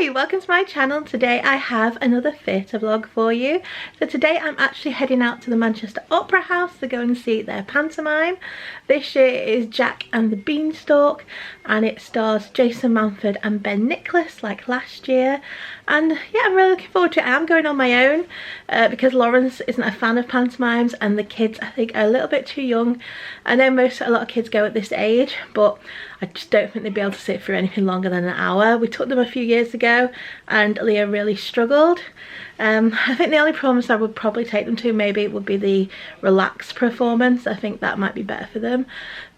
Hi, welcome to my channel. Today I have another theatre vlog for you. So today I'm actually heading out to the Manchester Opera House to go and see their pantomime. This year is Jack and the Beanstalk and it stars Jason Manford and Ben Nickless like last year. And yeah, I'm really looking forward to it. I am going on my own because Lawrence isn't a fan of pantomimes and the kids I think are a little bit too young. I know a lot of kids go at this age, but I just don't think they'd be able to sit through anything longer than an hour. We took them a few years ago and Leah really struggled. I think the only performance I would probably take them to maybe would be the relaxed performance. I think that might be better for them,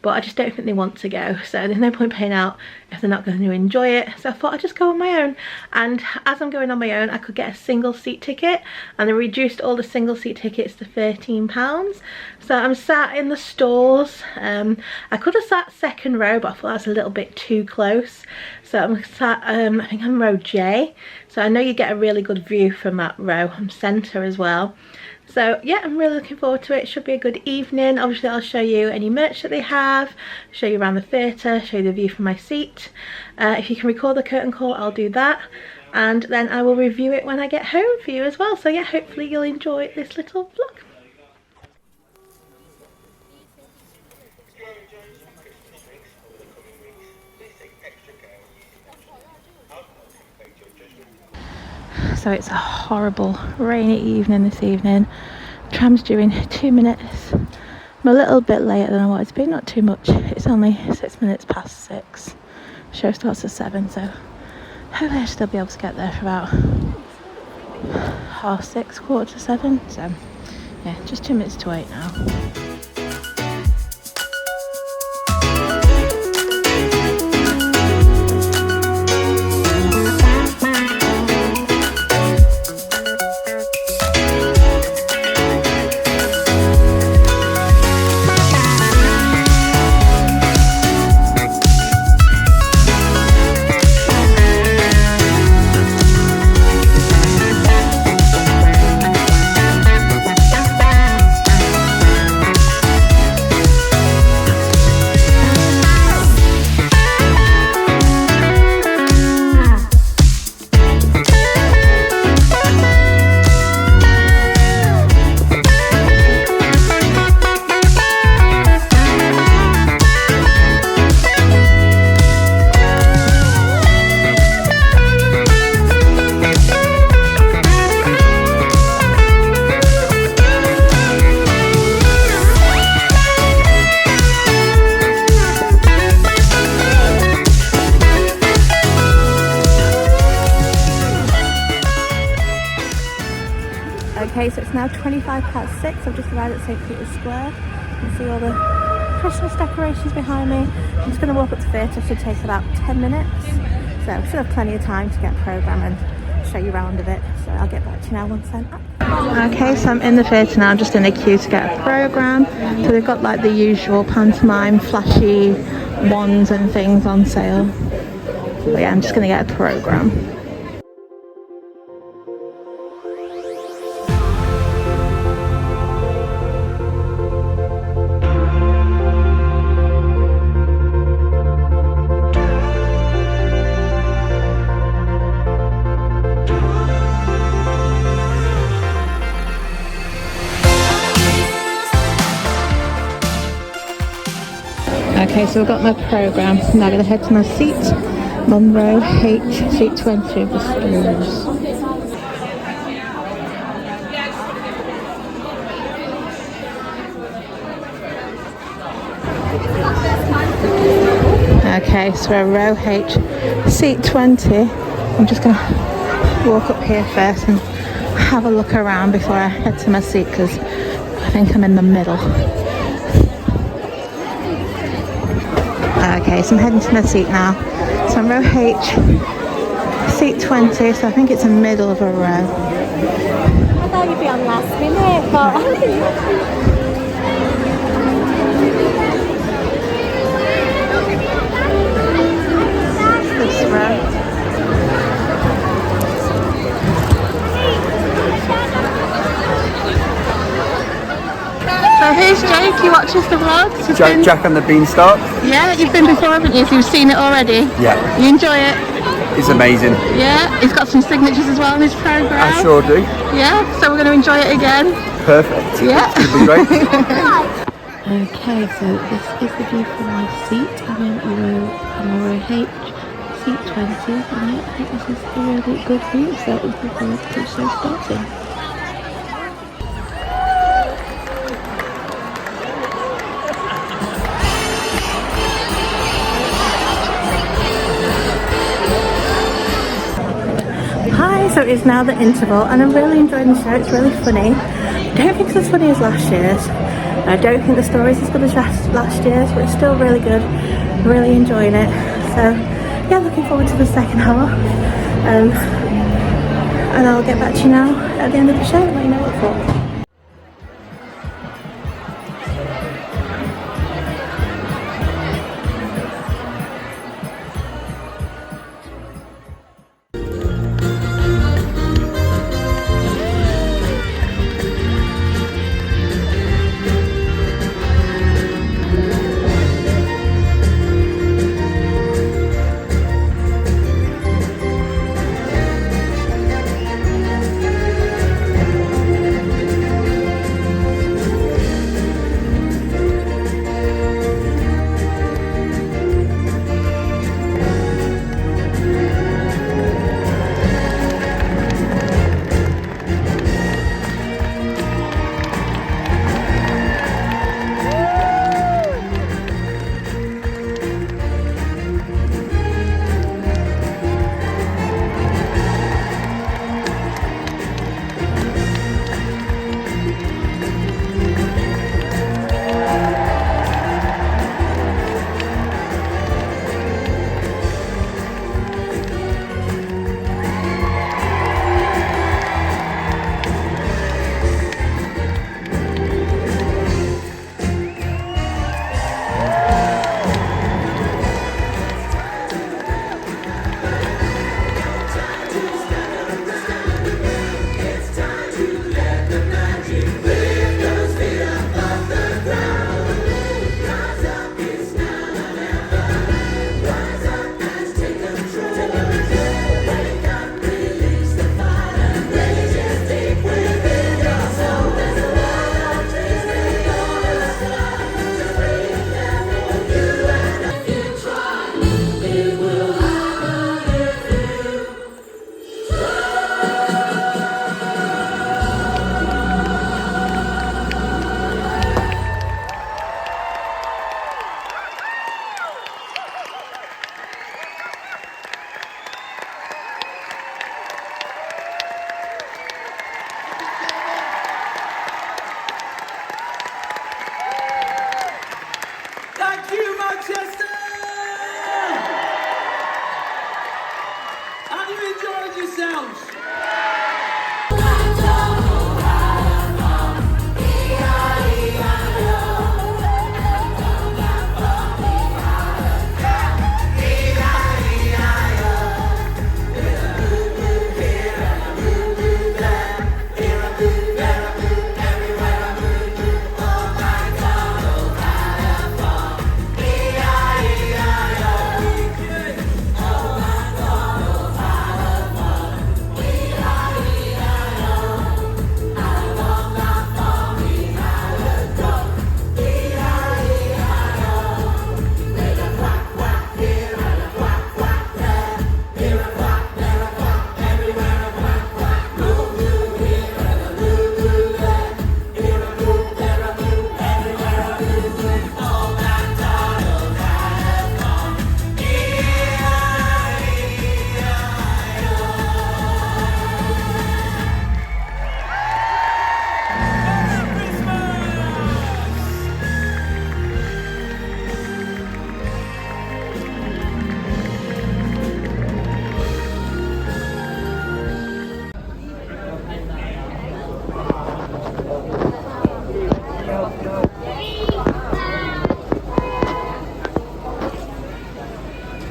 but I just don't think they want to go, so there's no point paying out if they're not going to enjoy it. So I thought I'd just go on my own, and as I'm going on my own I could get a single seat ticket, and they reduced all the single seat tickets to £13. So I'm sat in the stalls. I could have sat second row, but I thought that's a little bit too close, so I'm sat I think I'm row J, so I know you get a really good view from that row. I'm centre as well. So yeah, I'm really looking forward to it. It should be a good evening. Obviously I'll show you any merch that they have, show you around the theatre, show you the view from my seat. If you can record the curtain call, I'll do that, and then I will review it when I get home for you as well. So yeah, hopefully you'll enjoy this little vlog. So it's a horrible rainy evening this evening. Tram's due in 2 minutes. I'm a little bit later than I wanted to be, not too much. It's only 6 minutes past 6. Show starts at 7, so hopefully I should still be able to get there for about 6:30, 7:15. So yeah, just 2 minutes to wait now. Okay, so it's now 6:25. I've just arrived at St. Peter's Square. You can see all the Christmas decorations behind me. I'm just going to walk up to theatre. It should take about 10 minutes. So we should have plenty of time to get a programme and show you around a bit. So I'll get back to you now once I'm up. Okay, so I'm in the theatre now, just in the queue to get a programme. So they've got like the usual pantomime, flashy wands and things on sale. But yeah, I'm just going to get a programme. Okay, so we've got my programme. Now I'm going to head to my seat. I'm on row H, seat 20 of the stalls. Okay, so we're row H, seat 20. I'm just going to walk up here first and have a look around before I head to my seat because I think I'm in the middle. Okay, so I'm heading to my seat now. So I'm row H, seat 20, so I think it's the middle of a row. I thought you'd be on last minute, but... This row. So who's Jake? He watches the vlogs? Jack and the Beanstalk? Yeah, you've been before, haven't you? So you've seen it already? Yeah. You enjoy it? is amazing. Yeah, he's got some signatures as well in his program. I sure do. Yeah, so we're going to enjoy it again. Perfect. Yeah. It's going to be great. Okay, so this is the view from my seat. I'm in row H, seat 20, and yeah, I think this is a really good view, so looking forward to the show starting. Hi, so it's now the interval and I'm really enjoying the show. It's really funny. I don't think it's as funny as last year's. I don't think the story's as good as last year's, but it's still really good. Really enjoying it. So yeah, looking forward to the second half. And I'll get back to you now at the end of the show and let you know what for.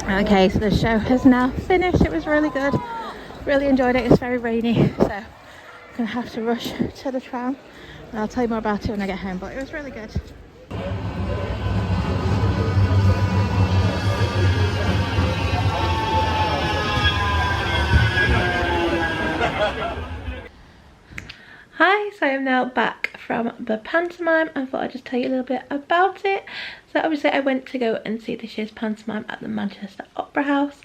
Okay, so the show has now finished. It was really good. Really enjoyed it. It's very rainy, so I'm gonna have to rush to the tram. And I'll tell you more about it when I get home, but it was really good. I am now back from the pantomime and thought I'd just tell you a little bit about it. So obviously I went to go and see this year's pantomime at the Manchester Opera House.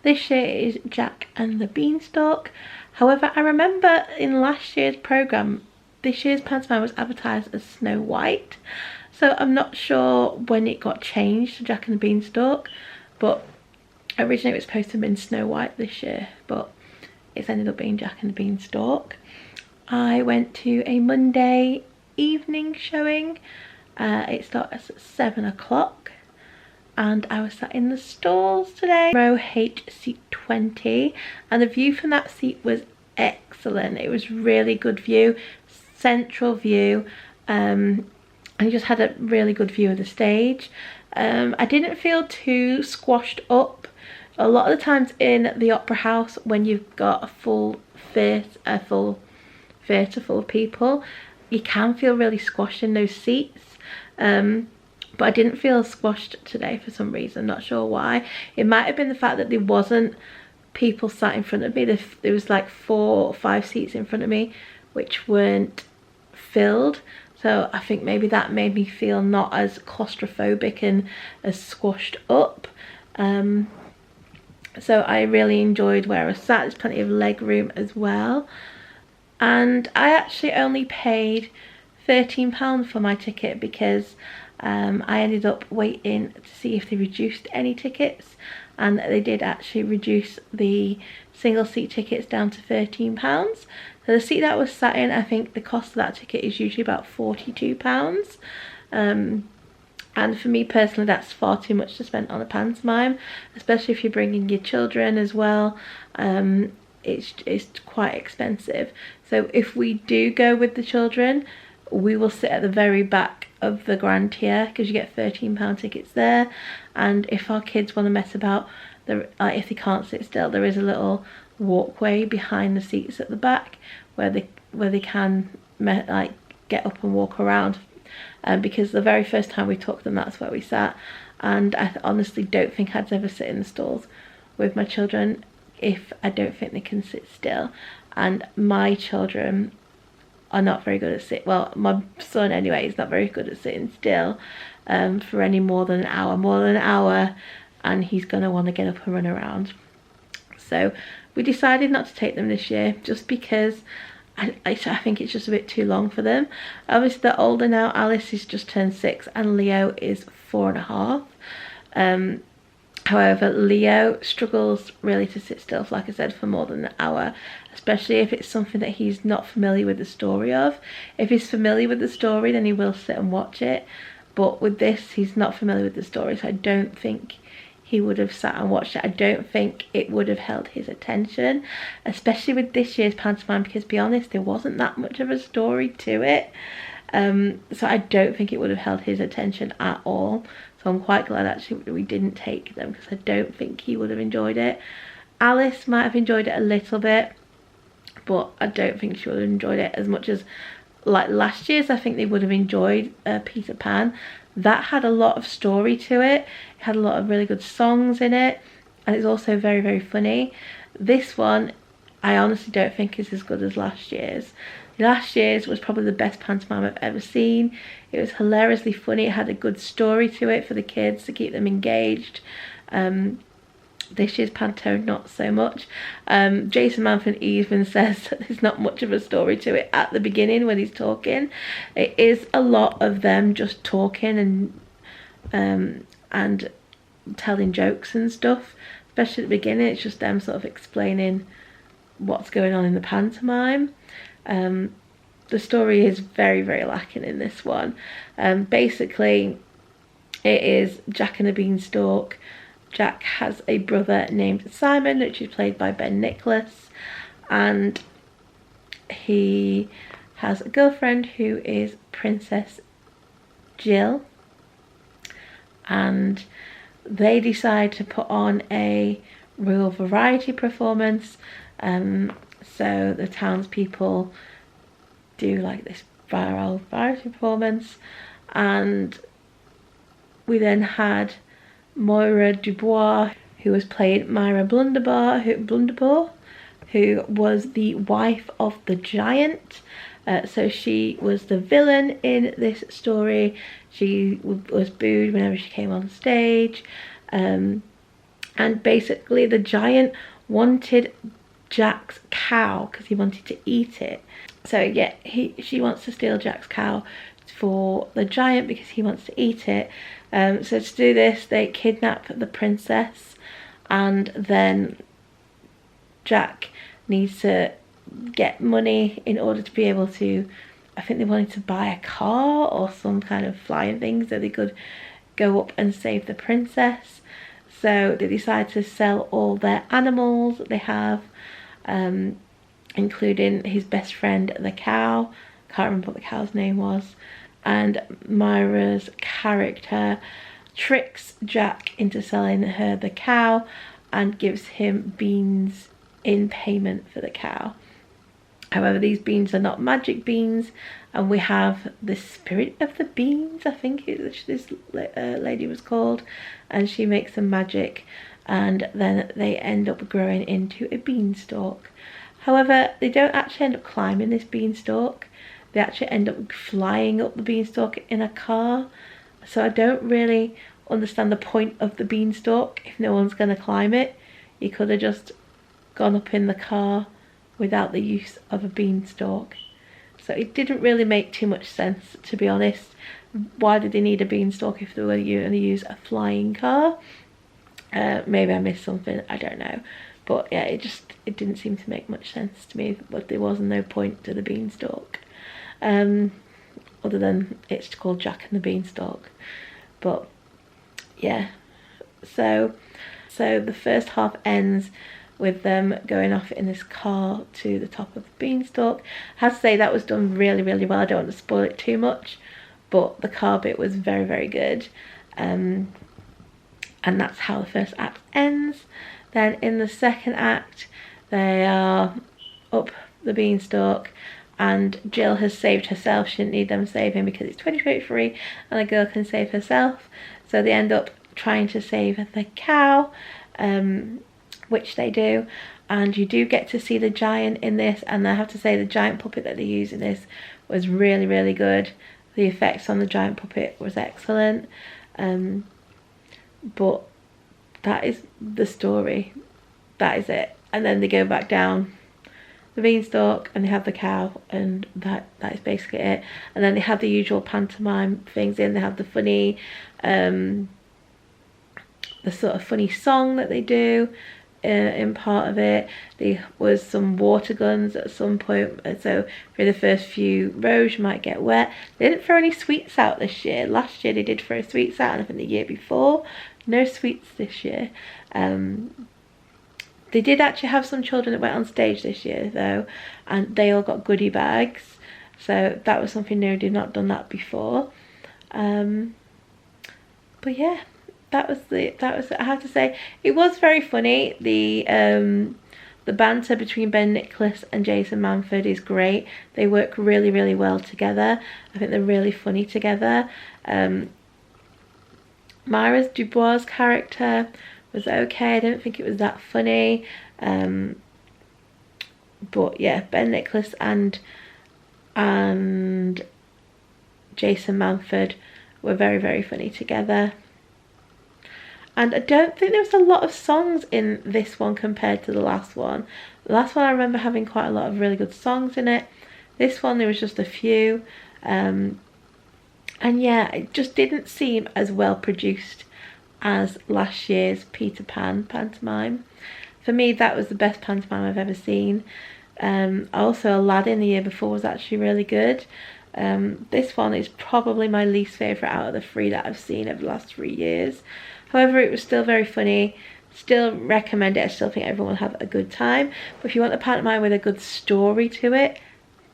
This year is Jack and the Beanstalk. However, I remember in last year's programme, this year's pantomime was advertised as Snow White. So I'm not sure when it got changed to Jack and the Beanstalk, but originally it was supposed to have been Snow White this year, but it's ended up being Jack and the Beanstalk. I went to a Monday evening showing. It starts at 7 o'clock and I was sat in the stalls today. Row H, seat 20, and the view from that seat was excellent. It was really good view, central view, and you just had a really good view of the stage. I didn't feel too squashed up. A lot of the times in the opera house, when you've got a full theatre full of people, you can feel really squashed in those seats. But I didn't feel squashed today for some reason, not sure why. It might have been the fact that there wasn't people sat in front of me. There was like 4 or 5 seats in front of me which weren't filled, so I think maybe that made me feel not as claustrophobic and as squashed up. So I really enjoyed where I sat. There's plenty of leg room as well. And I actually only paid £13 for my ticket because I ended up waiting to see if they reduced any tickets, and they did actually reduce the single seat tickets down to £13. So the seat that I was sat in, I think the cost of that ticket is usually about £42. And for me personally, that's far too much to spend on a pantomime, especially if you're bringing your children as well. It's quite expensive. So if we do go with the children, we will sit at the very back of the grand tier because you get £13 tickets there. And if our kids want to mess about, if they can't sit still, there is a little walkway behind the seats at the back where they can get up and walk around. Because the very first time we took them, that's where we sat, and I honestly don't think I'd ever sit in the stalls with my children if I don't think they can sit still. And my children are not very good at my son anyway is not very good at sitting still for any more than an hour, and he's gonna want to get up and run around. So we decided not to take them this year just because I think it's just a bit too long for them. Obviously they're older now. Alice has just turned 6 and Leo is 4.5. However, Leo struggles really to sit still, like I said, for more than an hour, especially if it's something that he's not familiar with the story of. If he's familiar with the story, then he will sit and watch it, but with this he's not familiar with the story, so I don't think he would have sat and watched it. I don't think it would have held his attention, especially with this year's pantomime, because to be honest, there wasn't that much of a story to it. So I don't think it would have held his attention at all. So I'm quite glad actually we didn't take them, because I don't think he would have enjoyed it. Alice might have enjoyed it a little bit, but I don't think she would have enjoyed it as much as like last year's. I think they would have enjoyed Peter Pan. That had a lot of story to it. It had a lot of really good songs in it, and it's also very, very funny. This one I honestly don't think is as good as last year's. Last year's was probably the best pantomime I've ever seen. It was hilariously funny. It had a good story to it for the kids to keep them engaged. This year's Panto, not so much. Jason Manford even says that there's not much of a story to it at the beginning when he's talking. It is a lot of them just talking and telling jokes and stuff. Especially at the beginning, it's just them sort of explaining what's going on in the pantomime. The story is very, very lacking in this one. Basically, it is Jack and the Beanstalk. Jack has a brother named Simon, which is played by Ben Nickless, and he has a girlfriend who is Princess Jill, and they decide to put on a real variety performance. So the townspeople do like this viral variety performance, and we then had Myra DuBois, who was played Myra Blunderbore, who was the wife of the giant. So she was the villain in this story. She was booed whenever she came on stage. And basically the giant wanted Jack's cow because he wanted to eat it. So yeah, she wants to steal Jack's cow for the giant because he wants to eat it. So to do this, they kidnap the princess, and then Jack needs to get money in order to be able to, I think they wanted to buy a car or some kind of flying thing so they could go up and save the princess. So they decide to sell all their animals that they have, including his best friend, the cow. Can't remember what the cow's name was. And Myra's character tricks Jack into selling her the cow and gives him beans in payment for the cow. However, these beans are not magic beans, and we have the spirit of the beans, I think this lady was called, and she makes some magic, and then they end up growing into a beanstalk. However, they don't actually end up climbing this beanstalk. They actually end up flying up the beanstalk in a car. So I don't really understand the point of the beanstalk if no one's going to climb it. You could have just gone up in the car without the use of a beanstalk. So it didn't really make too much sense, to be honest. Why did they need a beanstalk if they were going to use a flying car? Maybe I missed something, I don't know. But yeah, it didn't seem to make much sense to me, but there was no point to the beanstalk. Other than it's called Jack and the Beanstalk. But yeah, so the first half ends with them going off in this car to the top of the beanstalk. I have to say that was done really, really well. I don't want to spoil it too much, but the car bit was very, very good. And that's how the first act ends. Then in the second act, they are up the beanstalk, and Jill has saved herself. She didn't need them saving because it's 2023 and a girl can save herself. So they end up trying to save the cow, which they do. And you do get to see the giant in this, and I have to say the giant puppet that they used in this was really, really good. The effects on the giant puppet was excellent. But that is the story. That is it. And then they go back down the beanstalk and they have the cow, and that is basically it. And then they have the usual pantomime things in. They have the funny, the sort of funny song that they do in part of it. There was some water guns at some point, so for the first few rows you might get wet. They didn't throw any sweets out this year. Last year they did throw sweets out, and I think the year before. No sweets this year. They did actually have some children that went on stage this year though, and they all got goodie bags. So that was something new. They've not done that before. But yeah, that was I have to say it was very funny. The banter between Ben Nickless and Jason Manford is great. They work really, really well together. I think they're really funny together. Myra DuBois' character was okay. I don't think it was that funny. But yeah, Ben Nickless and Jason Manford were very, very funny together. And I don't think there was a lot of songs in this one compared to the last one. The last one I remember having quite a lot of really good songs in it. This one there was just a few. And yeah, it just didn't seem as well produced as last year's Peter Pan pantomime. For me, that was the best pantomime I've ever seen. Also, Aladdin the year before was actually really good. This one is probably my least favourite out of the three that I've seen over the last 3 years. However, it was still very funny. Still recommend it. I still think everyone will have a good time. But if you want a pantomime with a good story to it,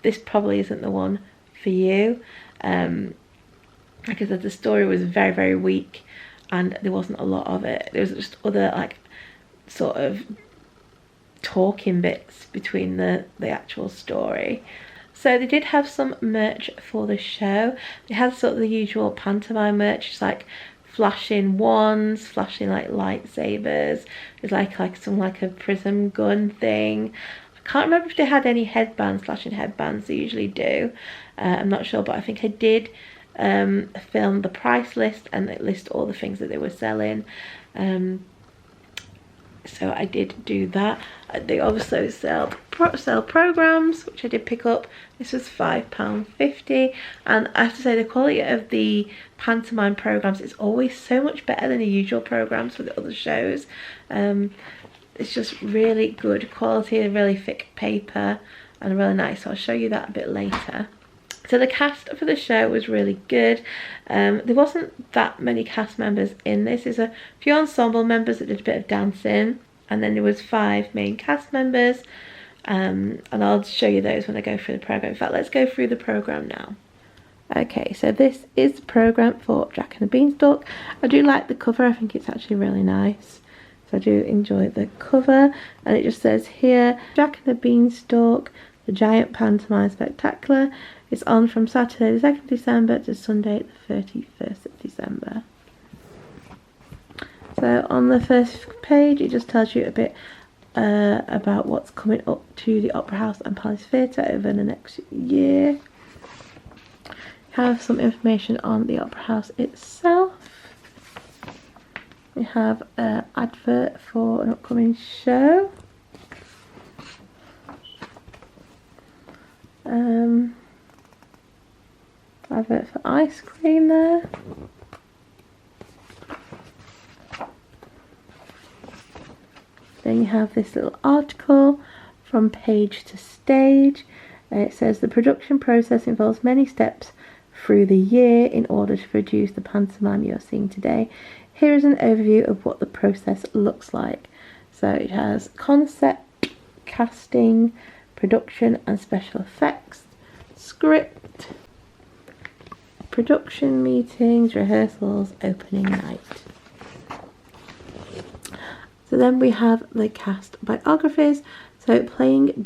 this probably isn't the one for you. Like I said, the story was very, very weak, and there wasn't a lot of it. There was just other like sort of talking bits between the actual story. So they did have some merch for the show. They had sort of the usual pantomime merch, just like flashing wands, flashing like lightsabers. There's like a prism gun thing. I Can't remember if they had any headbands, slashing headbands. They usually do. I'm not sure, but I think I did film the price list and it lists all the things that they were selling. So I did do that. They also sell programs, which I did pick up. This was £5.50, and I have to say the quality of the pantomime programs is always so much better than the usual programs for the other shows. It's just really good quality, a really thick paper, and really nice. So I'll show you that a bit later. So the cast for the show was really good. There wasn't that many cast members in this. There's a few ensemble members that did a bit of dancing, and then there was 5 main cast members. And I'll show you those when I go through the program. In fact, let's go through the program now. Okay, so this is the program for Jack and the Beanstalk. I do like the cover. I think it's actually really nice. So I do enjoy the cover, and it just says here, Jack and the Beanstalk, the Giant Pantomime Spectacular. It's on from Saturday the 2nd of December to Sunday the 31st of December. So on the first page it just tells you a bit about what's coming up to the Opera House and Palace Theatre over the next year. Have some information on the Opera House itself. We have an advert for an upcoming show. Advert for ice cream there. Then you have this little article from page to stage. It says the production process involves many steps through the year in order to produce the pantomime you're seeing today. Here is an overview of what the process looks like. So it has concept, casting, production and special effects, script, production meetings, rehearsals, opening night. So then we have the cast biographies. So playing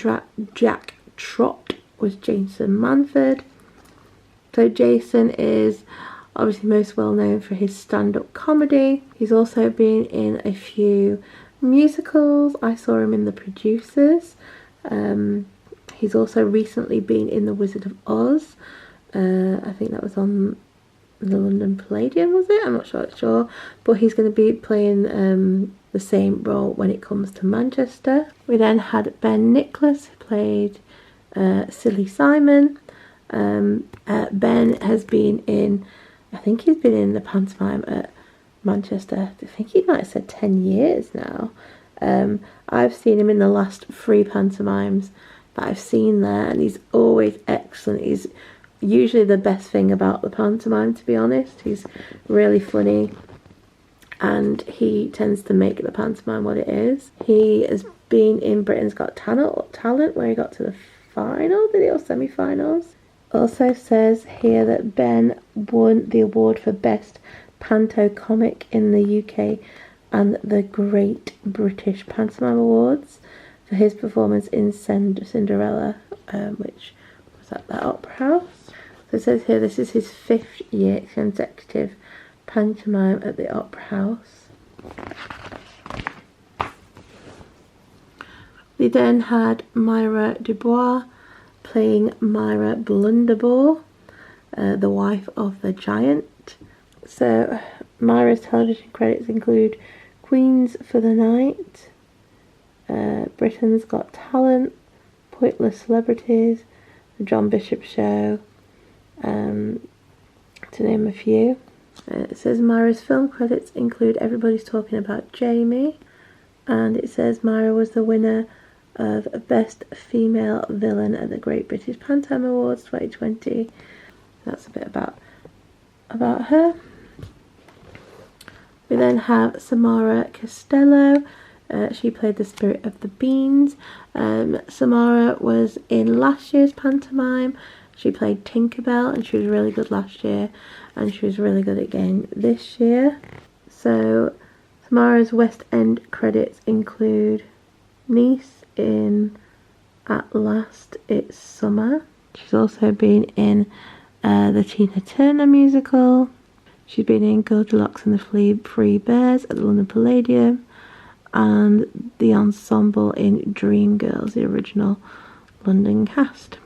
Jack Trott was Jason Manford. So Jason is obviously most well known for his stand-up comedy. He's also been in a few musicals. I saw him in The Producers. He's also recently been in The Wizard of Oz. I think that was on the London Palladium, was it? I'm not sure. But he's going to be playing the same role when it comes to Manchester. We then had Ben Nickless, who played Silly Simon. Ben has been in, I think he's been in the pantomime at Manchester, I think he might have said 10 years now. I've seen him in the last 3 pantomimes that I've seen there, and he's always excellent. He's usually the best thing about the pantomime, to be honest. He's really funny, and he tends to make the pantomime what it is. He has been in Britain's Got Talent, where he got to the final, did he, or semi-finals? Also says here that Ben won the award for Best Panto Comic in the UK and the Great British Pantomime Awards for his performance in Cinderella, which was at the Opera House. So it says here this is his 5th year consecutive pantomime at the Opera House. We then had Myra DuBois playing Myra Blunderbore, the wife of the giant. So Myra's television credits include Queens for the Night, Britain's Got Talent, Pointless Celebrities, The John Bishop Show, to name a few. It says Myra's film credits include Everybody's Talking About Jamie, and it says Myra was the winner of Best Female Villain at the Great British Pantomime Awards 2020. That's a bit about her. We then have Samara Casteallo. She played the Spirit of the Beans. Samara was in last year's pantomime. She played Tinkerbell, and she was really good last year, and she was really good again this year. So Samara's West End credits include Nice in At Last It's Summer. She's also been in the Tina Turner musical. She's been in Goldilocks and the Three Bears at the London Palladium, and the ensemble in Dreamgirls, the original London cast.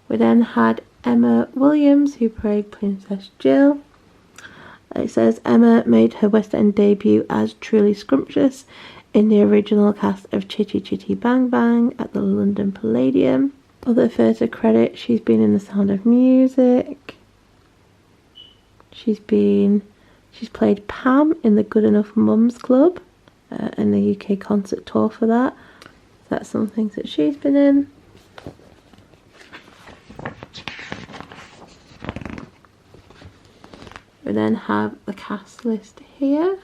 We then had Emma Williams, who played Princess Jill. It says Emma made her West End debut as Truly Scrumptious in the original cast of Chitty Chitty Bang Bang at the London Palladium. Other theatre credits: she's been in The Sound of Music. She's played Pam in the Good Enough Mums Club in the UK concert tour for that. So that's some things that she's been in. We then have the cast list here.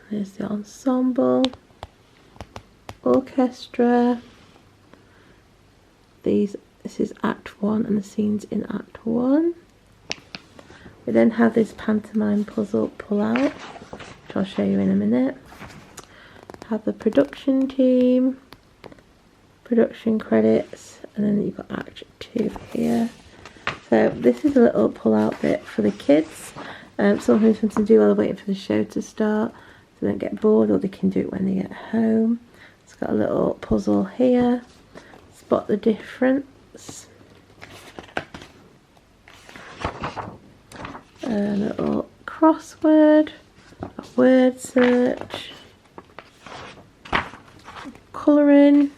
There's the ensemble, orchestra. This is Act 1 and the scenes in Act 1. We then have this pantomime puzzle pull out, which I'll show you in a minute. Have the production team, production credits, and then you've got Act 2 here. So this is a little pull out bit for the kids, something for them to do while they're waiting for the show to start, so they don't get bored, or they can do it when they get home. It's got a little puzzle here, spot the difference, a little crossword, a word search, colouring,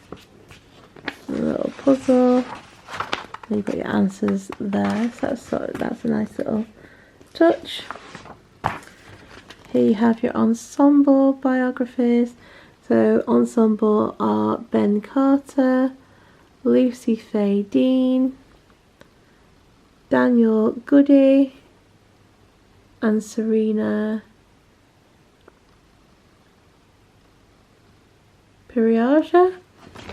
a little puzzle. And you've got your answers there, so that's a nice little touch. Here you have your ensemble biographies. So ensemble are Ben Carter, Lucy Faye Dean, Daniel Goody, and Serena Piriaja.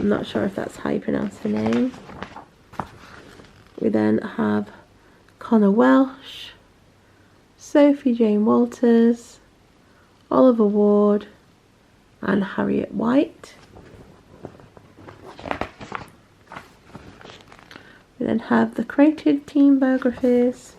I'm not sure if that's how you pronounce her name. We then have Connor Welsh, Sophie Jane Walters, Oliver Ward, and Harriet White. We then have the creative team biographies.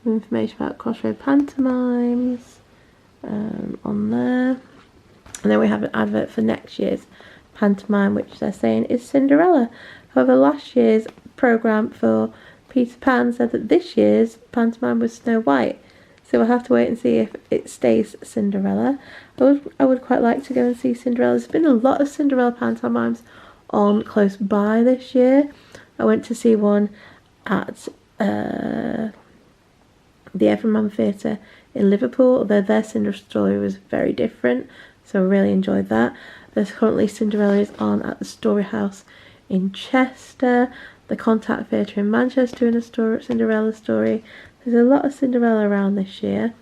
Information about Crossroad pantomimes on there, and then we have an advert for next year's pantomime, which they're saying is Cinderella. However, last year's programme for Peter Pan said that this year's pantomime was Snow White, so we'll have to wait and see if it stays Cinderella. I would quite like to go and see Cinderella. There's been a lot of Cinderella pantomimes on close by this year. I went to see one at the Everyman Theatre in Liverpool, although their Cinderella story was very different, so I really enjoyed that. There's currently Cinderella is on at the Story House in Chester, the Contact Theatre in Manchester in a Cinderella story. There's a lot of Cinderella around this year,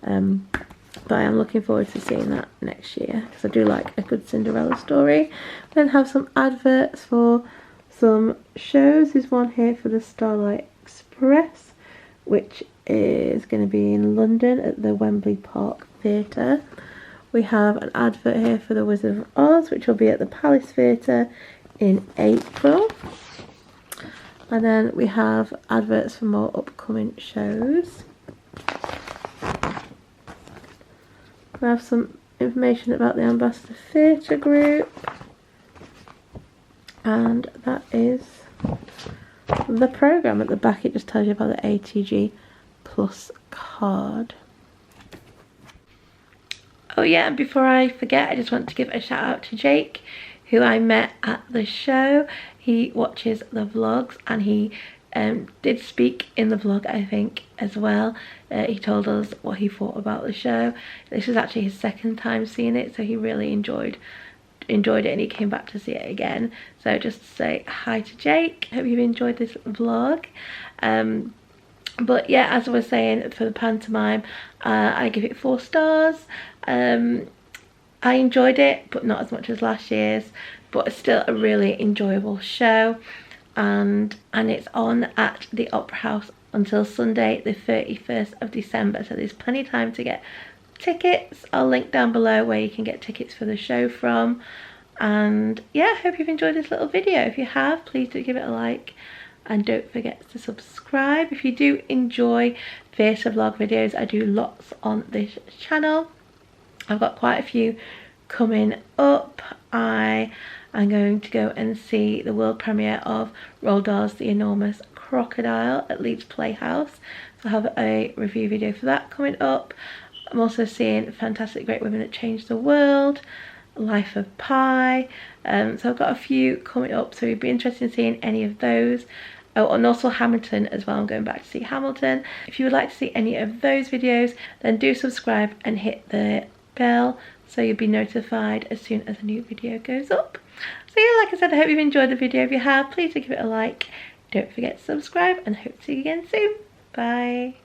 but I am looking forward to seeing that next year, because I do like a good Cinderella story. We then have some adverts for some shows. There's one here for the Starlight Express, which is going to be in London at the Wembley Park Theatre. We have an advert here for the Wizard of Oz, which will be at the Palace Theatre in April. And then we have adverts for more upcoming shows. We have some information about the Ambassador Theatre Group, and that is the programme. At the back it just tells you about the ATG Plus card. Oh yeah, and before I forget, I just want to give a shout out to Jake, who I met at the show. He watches the vlogs, and he did speak in the vlog, I think, as well. He told us what he thought about the show. This was actually his second time seeing it, so he really enjoyed it, and he came back to see it again. So just to say hi to Jake, hope you've enjoyed this vlog. But yeah, as I was saying, for the pantomime, I give it 4 stars. I enjoyed it, but not as much as last year's, but it's still a really enjoyable show, and it's on at the Opera House until Sunday the 31st of December, so there's plenty of time to get tickets. I'll link down below where you can get tickets for the show from. And yeah, I hope you've enjoyed this little video. If you have, please do give it a like and don't forget to subscribe. If you do enjoy theatre vlog videos, I do lots on this channel. I've got quite a few coming up. I am going to go and see the world premiere of Roald Dahl's The Enormous Crocodile at Leeds Playhouse. So I have a review video for that coming up. I'm also seeing Fantastic Great Women That Changed the World, Life of Pi. So I've got a few coming up, so you'd be interested in seeing any of those. Oh, and also Hamilton as well. I'm going back to see Hamilton. If you would like to see any of those videos, then do subscribe and hit the bell so you'll be notified as soon as a new video goes up. So yeah, like I said, I hope you've enjoyed the video. If you have, please do give it a like. Don't forget to subscribe and hope to see you again soon. Bye.